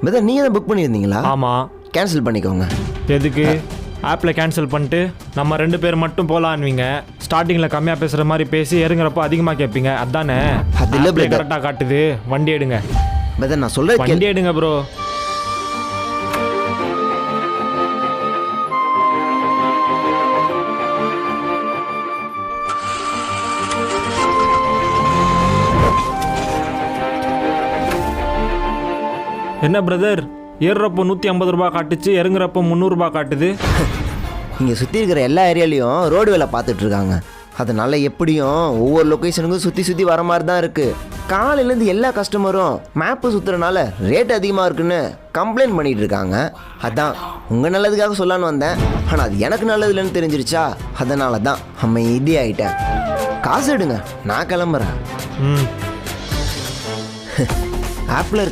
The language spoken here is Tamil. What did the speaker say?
பிரதர் நீங்கள் தான் புக் பண்ணியிருந்தீங்களா? ஆமாம். கேன்சல் பண்ணிக்கோங்க. எதுக்கு? ஆப்பில் கேன்சல் பண்ணிட்டு நம்ம 2 பேர் மட்டும் போகலான்வீங்க. ஸ்டார்டிங்கில் கம்மியாக பேசுகிற மாதிரி பேசி இறங்குறப்போ அதிகமாக கேட்பீங்க. அதானே? அது இல்லை பிரதர். கரெக்டாக காட்டுது. வண்டி எடுங்க. பிரதர் நான் சொல்கிறேன், வண்டி எடுங்க ப்ரோ. என்ன பிரதர், ஏறுறப்போ 150 ரூபா காட்டுச்சு, இறங்குறப்போ 300 ரூபா காட்டுது. இங்கே சுற்றி இருக்கிற எல்லா ஏரியாலையும் ரோடு வேலை பார்த்துட்ருக்காங்க. அதனால் எப்படியும் ஒவ்வொரு லொக்கேஷனுக்கும் சுற்றி வர மாதிரி தான் இருக்குது. காலையிலேருந்து எல்லா கஸ்டமரும் மேப்பு சுற்றுறனால ரேட் அதிகமாக இருக்குன்னு கம்ப்ளைண்ட் பண்ணிகிட்டு இருக்காங்க. அதான் உங்கள் நல்லதுக்காக சொல்லான்னு வந்தேன். ஆனால் அது எனக்கு நல்லது இல்லைன்னு தெரிஞ்சிருச்சா, அதனால தான் அமைதி ஆகிட்டேன். காசு எடுங்க, நான் கிளம்புறேன். ஆப்பில் இருக்க